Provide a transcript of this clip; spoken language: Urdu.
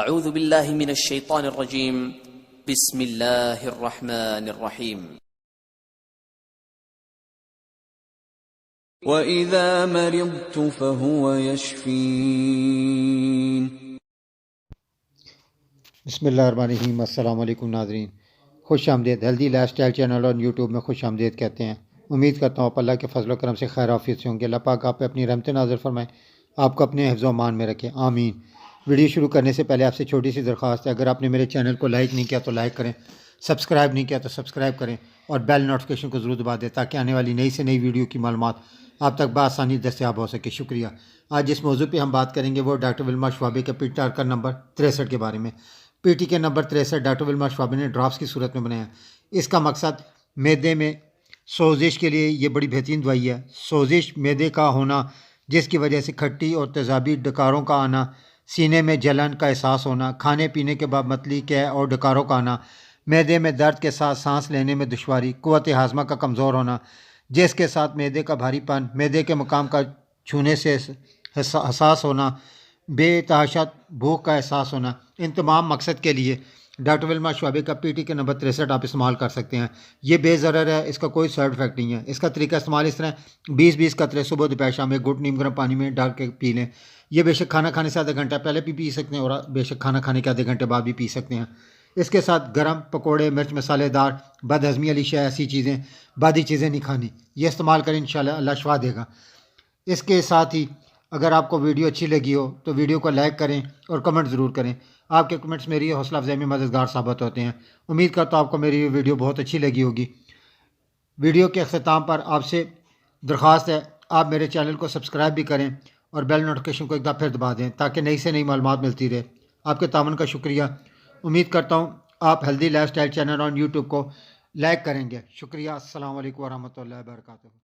اعوذ باللہ من الشیطان الرجیم بسم اللہ الرحمن الرحیم وَإِذَا مَرِضْتُ فَهُوَ يَشْفِينِ۔ بسم اللہ الرحمن الرحیم۔ السلام علیکم ناظرین، خوش آمدید۔ ہیلدی لائف سٹائل چینل اور یوٹیوب میں خوش آمدید کہتے ہیں۔ امید کرتا ہوں آپ اللہ کے فضل و کرم سے خیر عافیت سے ہوں گے۔ اللہ پاک آپ پہ اپنی رحمت نازل فرمائے، آپ کو اپنے حفظ و امان میں رکھے، آمین۔ ویڈیو شروع کرنے سے پہلے آپ سے چھوٹی سی درخواست ہے، اگر آپ نے میرے چینل کو لائک نہیں کیا تو لائک کریں، سبسکرائب نہیں کیا تو سبسکرائب کریں اور بیل نوٹیفیکیشن کو ضرور دبا دیں تاکہ آنے والی نئی سے نئی ویڈیو کی معلومات آپ تک بآسانی دستیاب ہو سکے۔ شکریہ۔ آج جس موضوع پہ ہم بات کریں گے وہ ڈاکٹر ولما شوابے کے پیٹ ٹارکر نمبر 63 کے بارے میں۔ پی ٹی کے نمبر 63 ڈاکٹر ولما شوابے نے ڈراپس کی صورت میں بنایا۔ اس کا مقصد معدے میں سوزش کے لیے یہ بڑی بہترین دوائی ہے۔ سوزش معدے کا ہونا جس کی وجہ سے کھٹی اور تیزابی ڈکاروں کا آنا، سینے میں جلن کا احساس ہونا، کھانے پینے کے بعد متلی قے اور ڈکاروں کا آنا، معدے میں درد کے ساتھ سانس لینے میں دشواری، قوت ہاضمہ کا کمزور ہونا جس کے ساتھ معدے کا بھاری پن، معدے کے مقام کا چھونے سے حساس ہونا، بے تحاشت بھوک کا احساس ہونا، ان تمام مقصد کے لیے ڈاکٹر ولما شوابے کا پی ٹی کے نمبر 63 آپ استعمال کر سکتے ہیں۔ یہ بے ضرر ہے، اس کا کوئی سائڈ افیکٹ نہیں ہے۔ اس کا طریقہ استعمال اس طرح 20 قطرے صبح دوپہر شام میں گھٹ نیم گرم پانی میں ڈال کے پی لیں۔ یہ بے شک کھانا کھانے سے آدھا گھنٹہ پہلے بھی پی سکتے ہیں اور بے شک کھانا کھانے کے آدھے گھنٹے بعد بھی پی سکتے ہیں۔ اس کے ساتھ گرم پکوڑے، مرچ مسالے دار، بد ہضمی والی شے، ایسی چیزیں بادی چیزیں نہیں کھانی۔ یہ استعمال کریں، انشاءاللہ اللہ شفا دے گا۔ اس کے ساتھ ہی اگر آپ کو ویڈیو اچھی لگی ہو تو ویڈیو کو لائک کریں اور کمنٹ ضرور کریں۔ آپ کے کمنٹس میری حوصلہ افزائی میں مددگار ثابت ہوتے ہیں۔ امید کرتا ہوں آپ کو میری ویڈیو بہت اچھی لگی ہوگی۔ ویڈیو کے اختتام پر آپ سے درخواست ہے آپ میرے چینل کو سبسکرائب بھی کریں اور بیل نوٹیفیکیشن کو ایک دفعہ پھر دبا دیں تاکہ نئی سے نئی معلومات ملتی رہے۔ آپ کے تعاون کا شکریہ۔ امید کرتا ہوں آپ ہیلدی لائف سٹائل چینل اور یوٹیوب کو لائک کریں گے۔ شکریہ۔ السلام علیکم ورحمۃ اللہ وبرکاتہ۔